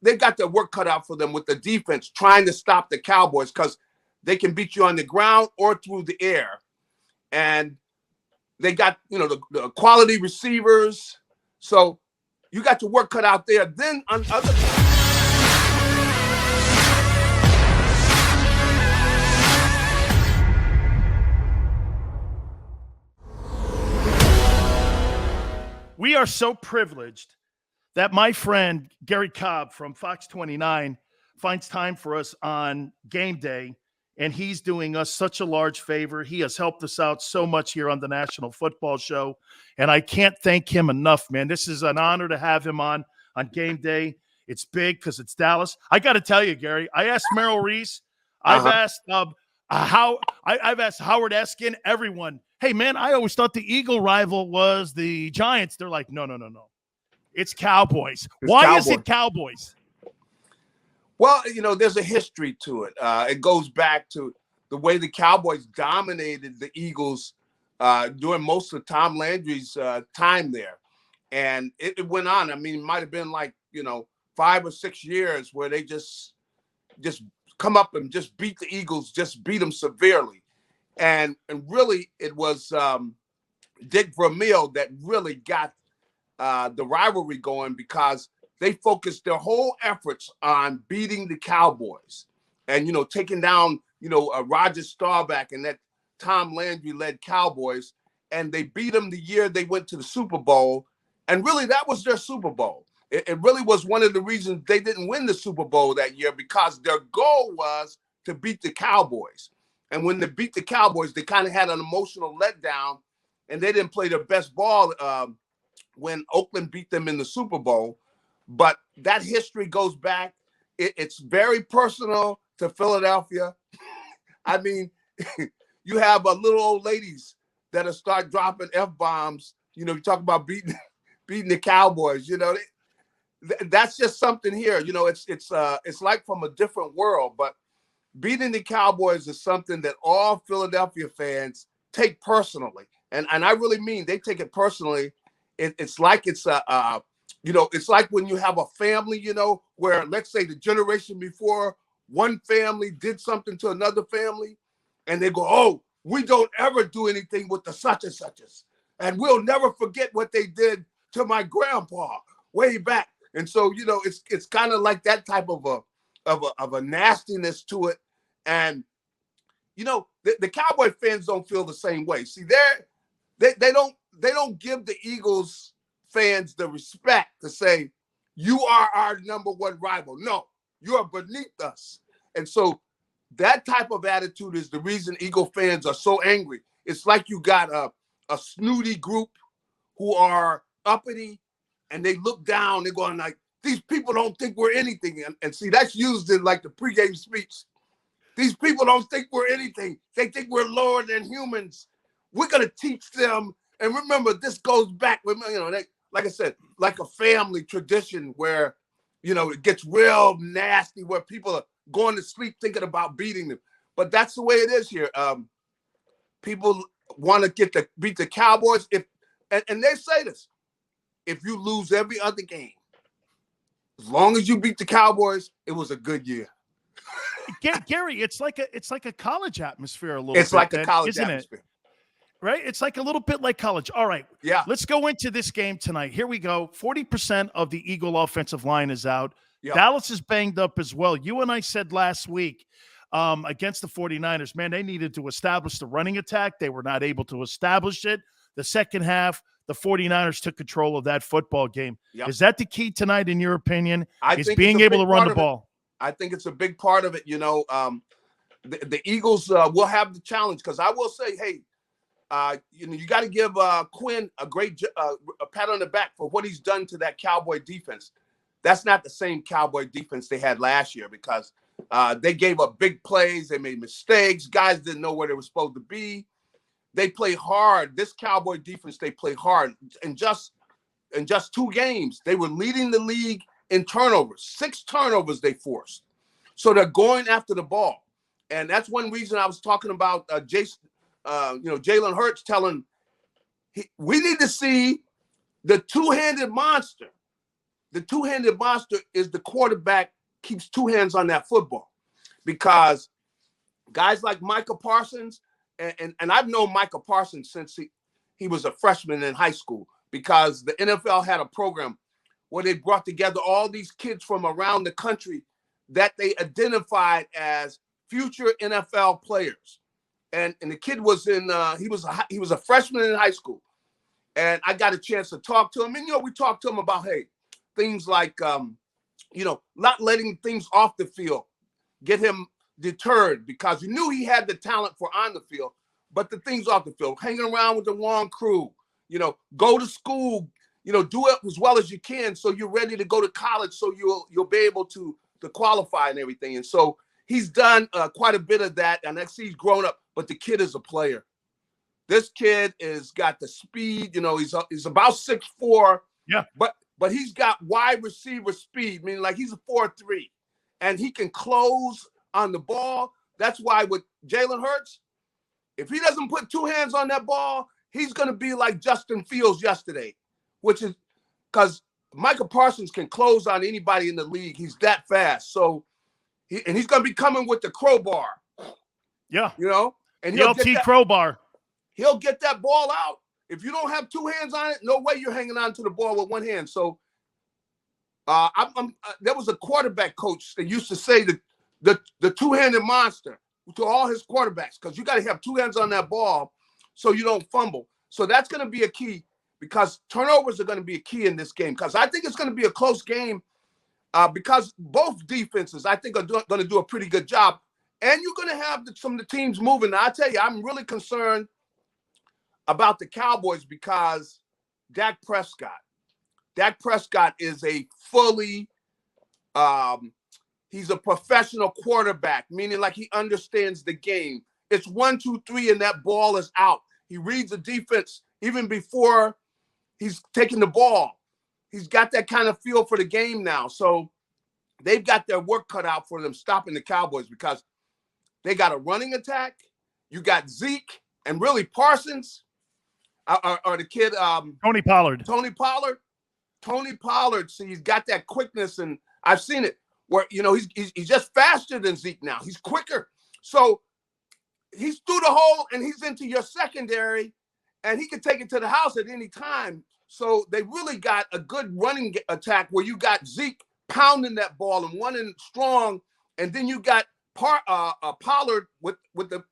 they got their work cut out for them with the defense trying to stop the Cowboys because they can beat you on the ground or through the air. And they got, the quality receivers. So you got your work cut out there. Then on other We are so privileged that my friend Garry Cobb from Fox 29 finds time for us on game day, and he's doing us such a large favor. He has helped us out so much here on the National Football Show, and I can't thank him enough, man. This is an honor to have him on game day. It's big because it's Dallas. I got to tell you, Gary, I asked Merrill Reese. I've asked I've asked Howard Eskin, everyone. Hey, man, I always thought the Eagle rival was the Giants. They're like, no. It's Cowboys. Why is it Cowboys? Well, there's a history to it. It goes back to the way the Cowboys dominated the Eagles during most of Tom Landry's time there. And it went on. I mean, it might have been like, 5 or 6 years where they just come up and just beat the Eagles, just beat them severely. And really, it was Dick Vermeil that really got the rivalry going because they focused their whole efforts on beating the Cowboys and, taking down, Roger Staubach and that Tom Landry-led Cowboys. And they beat them the year they went to the Super Bowl. And really, that was their Super Bowl. It really was one of the reasons they didn't win the Super Bowl that year because their goal was to beat the Cowboys. And when they beat the Cowboys, they kind of had an emotional letdown, and they didn't play their best ball when Oakland beat them in the Super Bowl. But that history goes back. It's very personal to Philadelphia. I mean, you have little old ladies that'll start dropping F-bombs. You talk about beating the Cowboys. That's just something here. It's like from a different world, but beating the Cowboys is something that all Philadelphia fans take personally. And I really mean they take it personally. It's like it's it's like when you have a family, where let's say the generation before one family did something to another family and they go, oh, we don't ever do anything with the such and suches. And we'll never forget what they did to my grandpa way back. And so, it's kind of like that type of a nastiness to it. And, the Cowboy fans don't feel the same way. See, they don't give the Eagles fans the respect to say, you are our number one rival. No, you are beneath us. And so that type of attitude is the reason Eagle fans are so angry. It's like you got a snooty group who are uppity, and they look down, they're going like, these people don't think we're anything. And see, that's used in like the pregame speech. These people don't think we're anything. They think we're lower than humans. We're going to teach them. And remember, this goes back, like I said, like a family tradition where, it gets real nasty, where people are going to sleep thinking about beating them. But that's the way it is here. People want to beat the Cowboys. And they say this, if you lose every other game, as long as you beat the Cowboys, it was a good year. Gary, it's like a college atmosphere a little bit. It's like a college atmosphere. Right? It's like a little bit like college. All right. Yeah. Let's go into this game tonight. Here we go. 40% of the Eagle offensive line is out. Yep. Dallas is banged up as well. You and I said last week against the 49ers, man, they needed to establish the running attack. They were not able to establish it. The second half, the 49ers took control of that football game. Yep. Is that the key tonight, in your opinion? Is being able to run the ball? I think it's a big part of it. The Eagles will have the challenge because I will say, hey, you got to give Quinn a great a pat on the back for what he's done to that Cowboy defense. That's not the same Cowboy defense they had last year because they gave up big plays. They made mistakes. Guys didn't know where they were supposed to be. They play hard. This Cowboy defense, they play hard. In just 2 games, they were leading the league in turnovers. 6 turnovers they forced. So they're going after the ball. And that's one reason I was talking about Jalen Hurts telling we need to see the two-handed monster the two-handed monster is the quarterback keeps two hands on that football, because guys like Micah Parsons, and I've known Micah Parsons since he was a freshman in high school, because the NFL had a program where they brought together all these kids from around the country that they identified as future NFL players. And the kid was he was a freshman in high school. And I got a chance to talk to him. And, we talked to him about, hey, things like, not letting things off the field get him deterred, because you knew he had the talent for on the field, but the things off the field, hanging around with the wrong crew, go to school, do it as well as you can so you're ready to go to college, so you'll be able to qualify and everything. And so he's done quite a bit of that, and I see he's grown up, but the kid is a player. This kid is got the speed, he's about 6'4", yeah, but he's got wide receiver speed, meaning like he's a 4.3, and he can close on the ball. That's why with Jalen Hurts, if he doesn't put two hands on that ball, he's going to be like Justin Fields yesterday, which is because Micah Parsons can close on anybody in the league. He's that fast. So, he's going to be coming with the crowbar. Yeah. And the LT crowbar. He'll get that ball out. If you don't have two hands on it, no way you're hanging on to the ball with one hand. So, there was a quarterback coach that used to say the two-handed monster to all his quarterbacks, because you got to have two hands on that ball so you don't fumble. So that's going to be a key, because turnovers are going to be a key in this game, because I think it's going to be a close game, because both defenses, I think, are going to do a pretty good job. And you're going to have some of the teams moving. Now, I tell you, I'm really concerned about the Cowboys, because Dak Prescott is a fully he's a professional quarterback, meaning like he understands the game. It's 1, 2, 3, and that ball is out. He reads the defense even before he's taking the ball. He's got that kind of feel for the game now. So they've got their work cut out for them stopping the Cowboys, because they got a running attack. You got Zeke and really Parsons, or the kid Tony Pollard. Tony Pollard. See, he's got that quickness, and I've seen it where he's just faster than Zeke now. He's quicker. So he's through the hole and he's into your secondary, and he can take it to the house at any time. So they really got a good running attack where you got Zeke pounding that ball and running strong, and then you got Pollard with the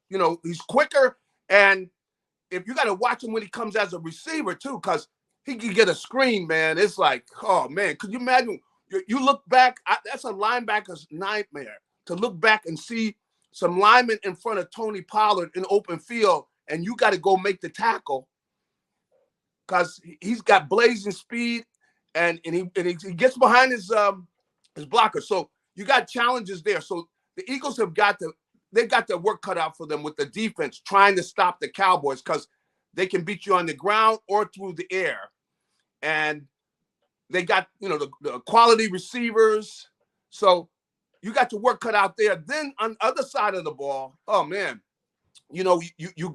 he's quicker, and if you got to watch him when he comes as a receiver too, because he can get a screen, man. It's like, oh man, could you imagine? You look back, that's a linebacker's nightmare, to look back and see some linemen in front of Tony Pollard in open field, and you got to go make the tackle, because he's got blazing speed, and he gets behind his blocker. So you got challenges there. So the Eagles they've got their work cut out for them with the defense trying to stop the Cowboys, because they can beat you on the ground or through the air. And they got, the quality receivers. So you got your work cut out there. Then on the other side of the ball, oh, man, you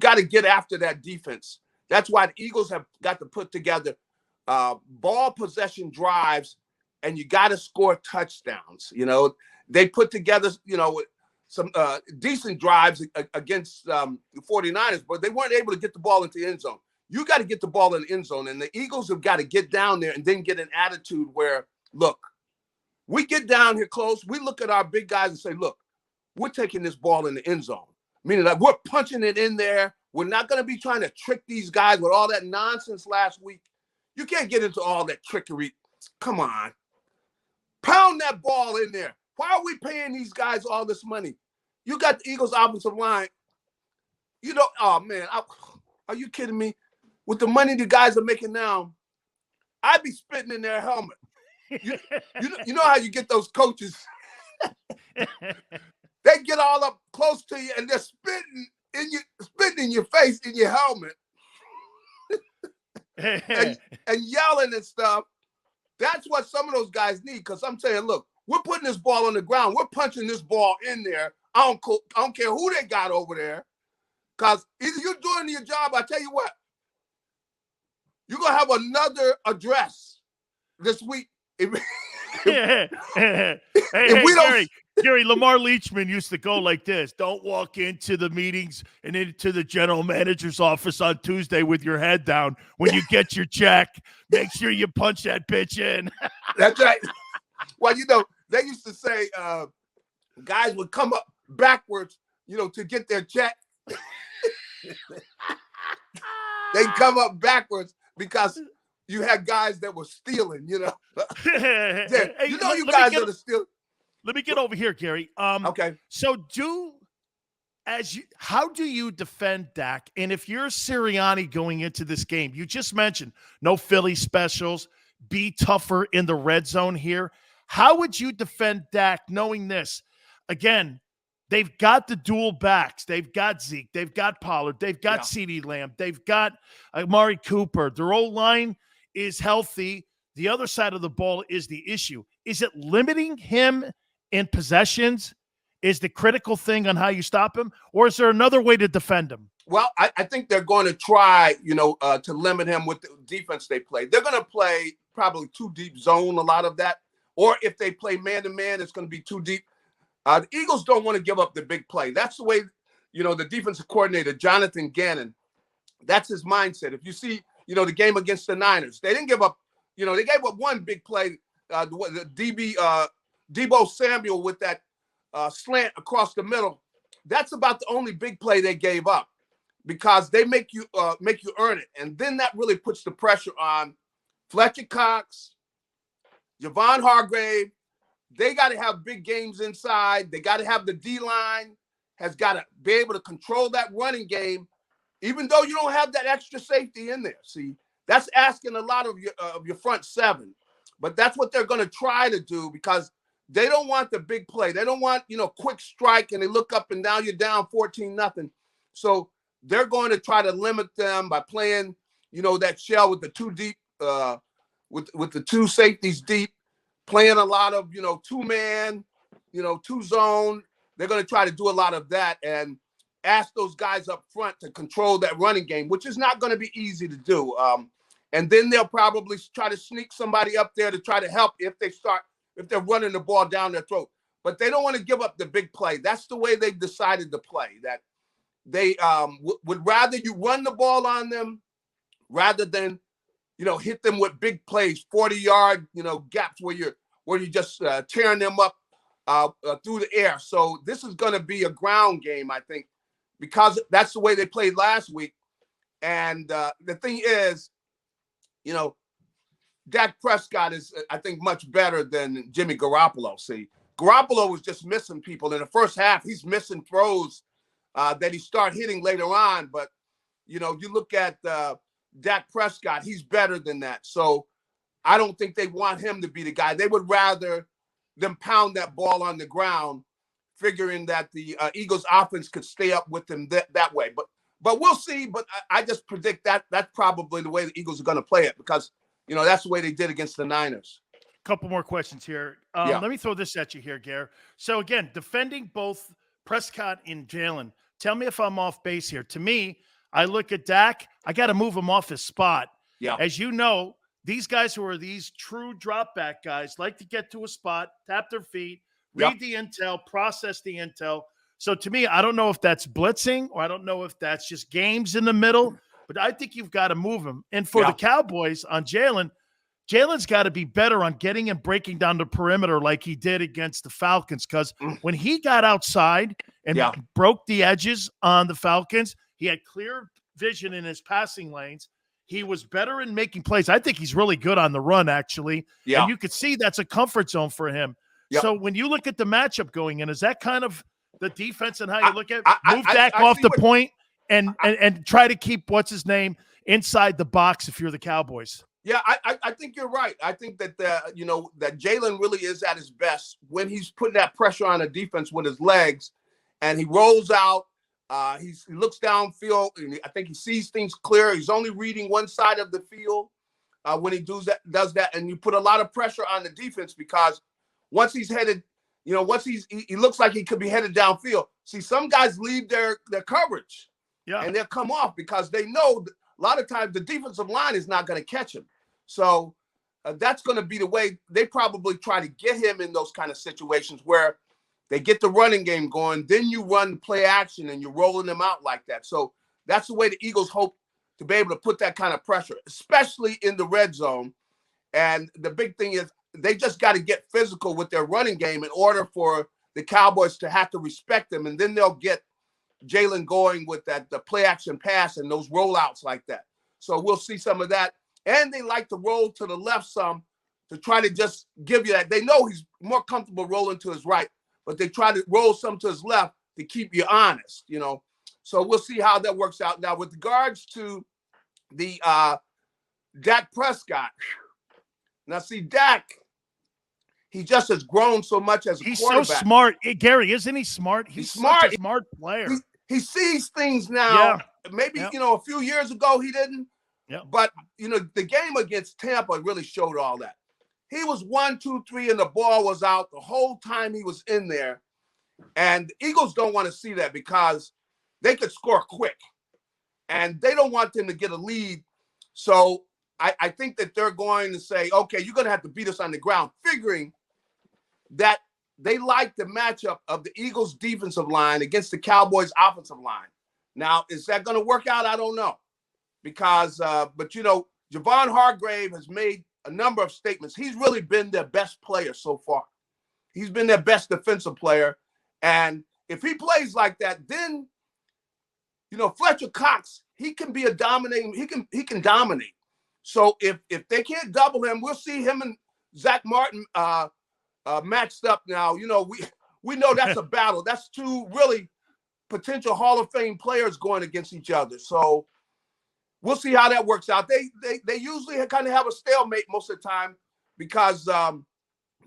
got to get after that defense. That's why the Eagles have got to put together ball possession drives, and you got to score touchdowns. They put together, some decent drives against the 49ers, but they weren't able to get the ball into the end zone. You got to get the ball in the end zone, and the Eagles have got to get down there and then get an attitude where, look, we get down here close, we look at our big guys and say, look, we're taking this ball in the end zone, meaning like we're punching it in there. We're not going to be trying to trick these guys with all that nonsense last week. You can't get into all that trickery. Come on. Pound that ball in there. Why are we paying these guys all this money? You got the Eagles offensive line. Oh, man, are you kidding me? With the money the guys are making now, I'd be spitting in their helmet. You know how you get those coaches? They get all up close to you and they're spitting in your face, in your helmet, and yelling and stuff. That's what some of those guys need, because I'm saying, look, we're putting this ball on the ground. We're punching this ball in there. I don't care who they got over there, because either you're doing your job, I tell you what, you're going to have another address this week if, hey, we don't, Gary, Lamar Leachman used to go like this. Don't walk into the meetings and into the general manager's office on Tuesday with your head down. When you get your check, make sure you punch that bitch in. that's right. Well, they used to say guys would come up backwards, to get their check. They come up backwards because you had guys that were stealing, Hey, you guys are the steal. Let me get over here, Gary. Okay. So how do you defend Dak? And if you're Sirianni going into this game, you just mentioned no Philly specials, be tougher in the red zone here. How would you defend Dak knowing this? Again, they've got the dual backs. They've got Zeke. They've got Pollard. They've got CeeDee Lamb. They've got Amari Cooper. Their O-line is healthy. The other side of the ball is the issue. Is it limiting him in possessions is the critical thing on how you stop him? Or is there another way to defend him? Well, I think they're going to try, to limit him with the defense they play. They're going to play probably too deep zone, a lot of that. Or if they play man-to-man, it's going to be too deep. The Eagles don't want to give up the big play. That's the way, the defensive coordinator, Jonathan Gannon, that's his mindset. If you see, the game against the Niners, they didn't give up, they gave up one big play, the Deebo Samuel with that slant across the middle. That's about the only big play they gave up because they make you earn it. And then that really puts the pressure on Fletcher Cox, Javon Hargrave. They got to have big games inside. They got to have the D-line has got to be able to control that running game, even though you don't have that extra safety in there. See, that's asking a lot of your front seven. But that's what they're going to try to do because they don't want the big play. They don't want, quick strike and they look up and down, you're down 14-0. So they're going to try to limit them by playing, that shell with the two deep, with the two safeties deep, playing a lot of, two-man, two-zone. They're going to try to do a lot of that and ask those guys up front to control that running game, which is not going to be easy to do. And then they'll probably try to sneak somebody up there to try to help if they're running the ball down their throat. But they don't want to give up the big play. That's the way they've decided to play, that they would rather you run the ball on them rather than, hit them with big plays, 40-yard, gaps where you're just tearing them up through the air. So this is going to be a ground game, I think, because that's the way they played last week. And the thing is, Dak Prescott is, I think, much better than Jimmy Garoppolo. See, Garoppolo was just missing people. In the first half, he's missing throws that he start hitting later on. But, you look at Dak Prescott, he's better than that. So I don't think they want him to be the guy. They would rather them pound that ball on the ground, figuring that the Eagles offense could stay up with them that way. But we'll see. But I just predict that that's probably the way the Eagles are going to play it because, that's the way they did against the Niners. Couple more questions here. Let me throw this at you here, Gare. So, again, defending both Prescott and Jalen. Tell me if I'm off base here. To me, I look at Dak. I got to move him off his spot. Yeah. As you know, these guys who are these true drop back guys like to get to a spot, tap their feet, read the intel, process the intel. So to me, I don't know if that's blitzing or I don't know if that's just games in the middle, but I think you've got to move him. And for the Cowboys on Jalen's got to be better on getting and breaking down the perimeter like he did against the Falcons because when he got outside and broke the edges on the Falcons, he had clear vision in his passing lanes. He was better in making plays. I think he's really good on the run, actually. Yeah. And you could see that's a comfort zone for him. Yep. So when you look at the matchup going in, is that kind of the defense and how you look at move Dak off the point and try to keep what's-his-name inside the box if you're the Cowboys? Yeah, I think you're right. I think that, that Jalen really is at his best when he's putting that pressure on the defense with his legs and he rolls out. He looks downfield, and I think he sees things clear. He's only reading one side of the field when he does that, and you put a lot of pressure on the defense because once he's headed, once he looks like he could be headed downfield. See, some guys leave their coverage, and they'll come off because they know a lot of times the defensive line is not going to catch him. So that's going to be the way they probably try to get him in those kind of situations where they get the running game going, then you run play action and you're rolling them out like that. So that's the way the Eagles hope to be able to put that kind of pressure, especially in the red zone. And the big thing is they just got to get physical with their running game in order for the Cowboys to have to respect them. And then they'll get Jalen going with the play action pass and those rollouts like that. So we'll see some of that. And they like to roll to the left some to try to just give you that. They know he's more comfortable rolling to his right, but they try to roll some to his left to keep you honest, you know. So we'll see how that works out. Now, with regards to the Dak Prescott, now see, Dak, he just has grown so much as a quarterback. He's so smart. Hey, Gary, isn't he smart? He's smart. Such a smart player. He sees things now. Yeah. Maybe, you know, a few years ago he didn't. Yeah. But, you know, the game against Tampa really showed all that. He was 1, 2, 3, and the ball was out the whole time he was in there. And the Eagles don't want to see that because they could score quick. And they don't want them to get a lead. So I think that they're going to say, okay, you're going to have to beat us on the ground, figuring that they like the matchup of the Eagles' defensive line against the Cowboys' offensive line. Now, is that going to work out? I don't know. Because, but, you know, Javon Hargrave has made a number of statements. He's really been their best player so far. He's been their best defensive player. And if he plays like that, then, you know, Fletcher Cox, he can be a dominating, he can dominate. So if they can't double him, we'll see him and Zach Martin matched up now. You know, we know that's a battle. That's two really potential Hall of Fame players going against each other. So we'll see how that works out. They usually kind of have a stalemate most of the time because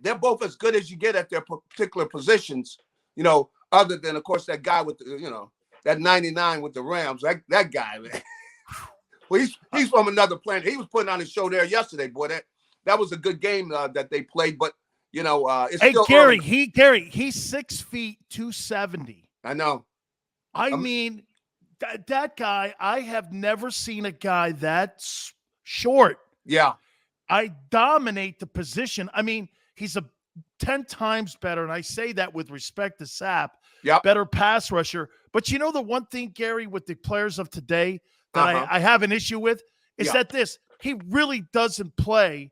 they're both as good as you get at their particular positions, you know, other than, of course, that guy with the, you know, that 99 with the Rams. That guy, man. Well, he's from another planet. He was putting on a show there yesterday, boy. That was a good game that they played, but, you know, it's still Gary, early. He's 6 feet 270. I know. I mean, that guy, I have never seen a guy that short. Yeah. I dominate the position. I mean, he's 10 times better, and I say that with respect to Sapp, better pass rusher. But you know the one thing, Gary, with the players of today that I have an issue with is that he really doesn't play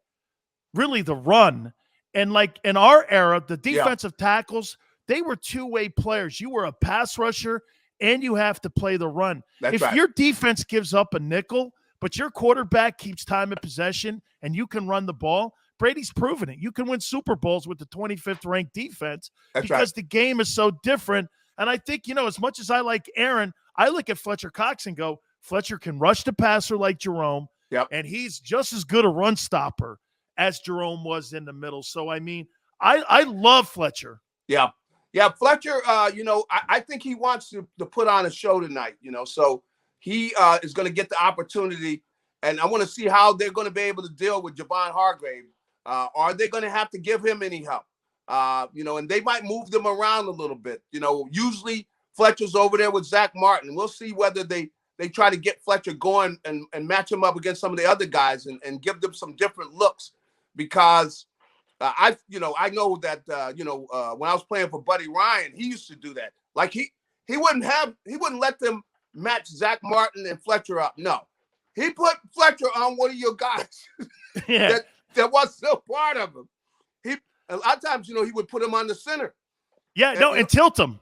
really the run. And like in our era, the defensive tackles, they were two-way players. You were a pass rusher, and you have to play the run. If your defense gives up a nickel, but your quarterback keeps time of possession and you can run the ball, Brady's proven it. You can win Super Bowls with the 25th ranked defense because the game is so different. And I think, you know, as much as I like Aaron, I look at Fletcher Cox and go, Fletcher can rush the passer like Jerome, and he's just as good a run stopper as Jerome was in the middle. So, I mean, I love Fletcher. Yeah, Fletcher, you know, I think he wants to put on a show tonight, you know, so he is going to get the opportunity, and I want to see how they're going to be able to deal with Javon Hargrave. Are they going to have to give him any help? You know, and they might move them around a little bit. You know, usually Fletcher's over there with Zach Martin. We'll see whether they try to get Fletcher going and match him up against some of the other guys and give them some different looks because I know that, when I was playing for Buddy Ryan, he used to do that. Like he wouldn't let them match Zach Martin and Fletcher up. No, he put Fletcher on one of your guys that wasn't a part of him. A lot of times, you know, he would put him on the center. Yeah, and tilt him.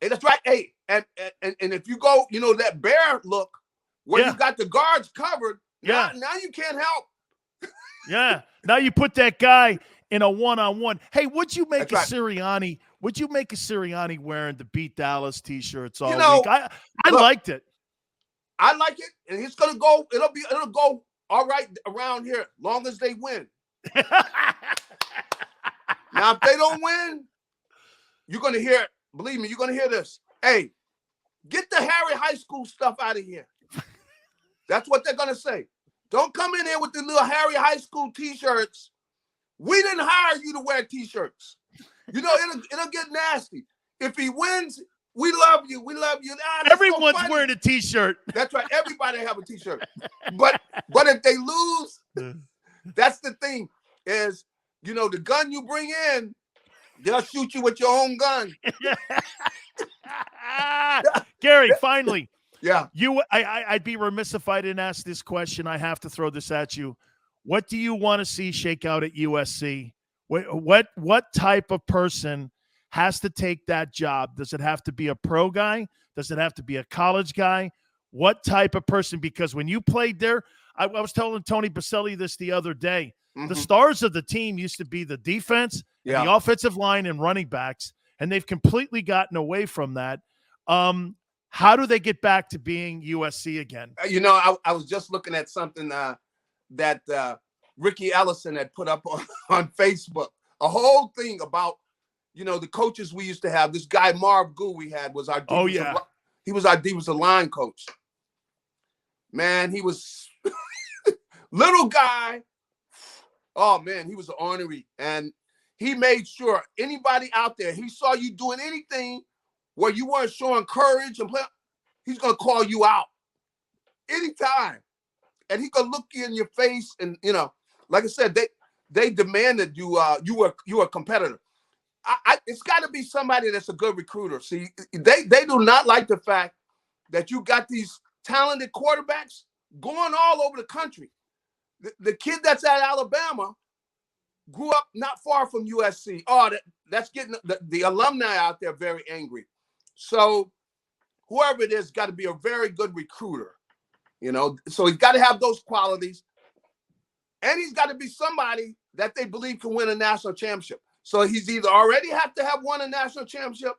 And that's right. Hey, and if you go, you know, that bear look where you got the guards covered, now you can't help. Now you put that guy in a one-on-one. Hey, would you make Sirianni? Would you make a Sirianni wearing the Beat Dallas T-shirts all week? I liked it. I like it, and it's gonna go. It'll go all right around here, long as they win. Now, if they don't win, you're gonna hear. Believe me, you're gonna hear this. Hey, get the Harry High School stuff out of here. That's what they're gonna say. Don't come in here with the little Harry High School T-shirts. We didn't hire you to wear T-shirts. You know, it'll get nasty. If he wins, we love you. We love you. Everyone's wearing a T-shirt. That's right. Everybody have a T-shirt. But if they lose, that's the thing. is, the gun you bring in, they'll shoot you with your own gun. Garry, finally. Yeah. I'd be remiss if I didn't ask this question. I have to throw this at you. What do you want to see shake out at USC? What type of person has to take that job? Does it have to be a pro guy? Does it have to be a college guy? What type of person? Because when you played there, I was telling Tony Baselli this the other day. Mm-hmm. The stars of the team used to be the defense, and the offensive line, and running backs, and they've completely gotten away from that. How do they get back to being USC again? I was just looking at something that Ricky Ellison had put up on Facebook. A whole thing about, the coaches we used to have. This guy Marv Goo we had was our he was our defensive line coach. Man, he was little guy. Oh man, he was ornery, and he made sure anybody out there, he saw you doing anything where you weren't showing courage and play, he's gonna call you out anytime, and he could look you in your face, and like I said, they demanded you were a competitor. It's got to be somebody that's a good recruiter. See, they do not like the fact that you got these talented quarterbacks going all over the country. The kid that's at Alabama grew up not far from USC. Oh, that's getting the alumni out there very angry. So whoever it is got to be a very good recruiter, So he's got to have those qualities, and he's got to be somebody that they believe can win a national championship. So he's either already have to have won a national championship.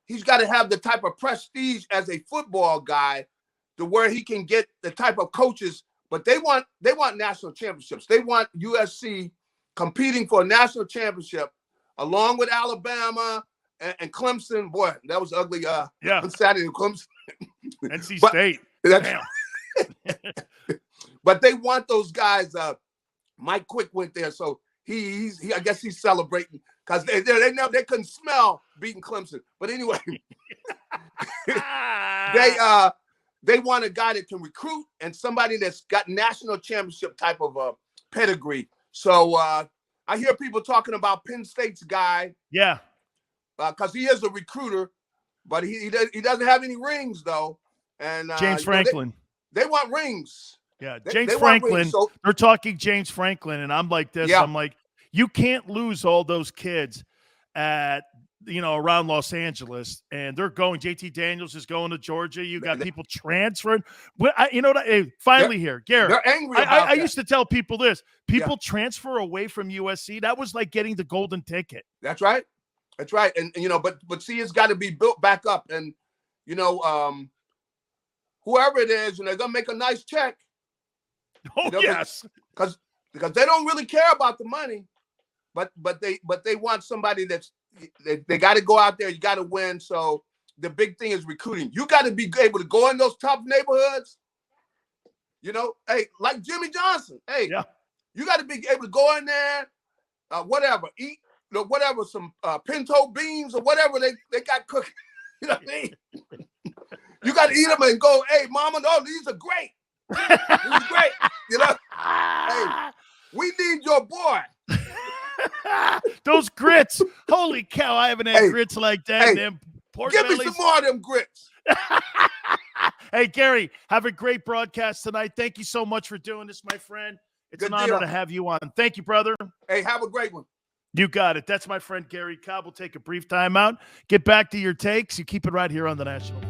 He's got to have the type of prestige as a football guy to where he can get the type of coaches. But they want national championships. They want USC competing for a national championship along with Alabama and Clemson. Boy, that was ugly. On Saturday, Clemson. NC State. Damn. But they want those guys. Mike Quick went there, so he I guess he's celebrating because they couldn't smell beating Clemson. But anyway, they want a guy that can recruit and somebody that's got national championship type of pedigree. So I hear people talking about Penn State's guy. Yeah. Because he is a recruiter, but he doesn't have any rings though. And James Franklin. They want rings. Yeah, James Franklin. They're talking James Franklin, and I'm like this. Yeah. I'm like, you can't lose all those kids at around Los Angeles, and they're going. JT Daniels is going to Georgia. You got people transferring. But finally here, Garrett. They're angry about I used to tell people this: people transfer away from USC. That was like getting the golden ticket. That's right. That's right. And but see, it's got to be built back up, and whoever it is, they're gonna make a nice check. Oh yes, because they don't really care about the money, but they want somebody that's they got to go out there. You got to win. So the big thing is recruiting. You got to be able to go in those tough neighborhoods. Hey, like Jimmy Johnson. Hey, you got to be able to go in there, whatever, eat, whatever, some pinto beans or whatever they got cooking. You know what I mean? You got to eat them and go, hey, mama, no, these are great. This is great. Hey, we need your boy. Those grits. Holy cow, I haven't had grits like that. Them pork give bellies. Me some more of them grits. Hey, Garry, have a great broadcast tonight. Thank you so much for doing this, my friend. It's an honor to have you on. Thank you, brother. Hey, have a great one. You got it. That's my friend Garry Cobb. We'll take a brief time out. Get back to your takes. You keep it right here on the National.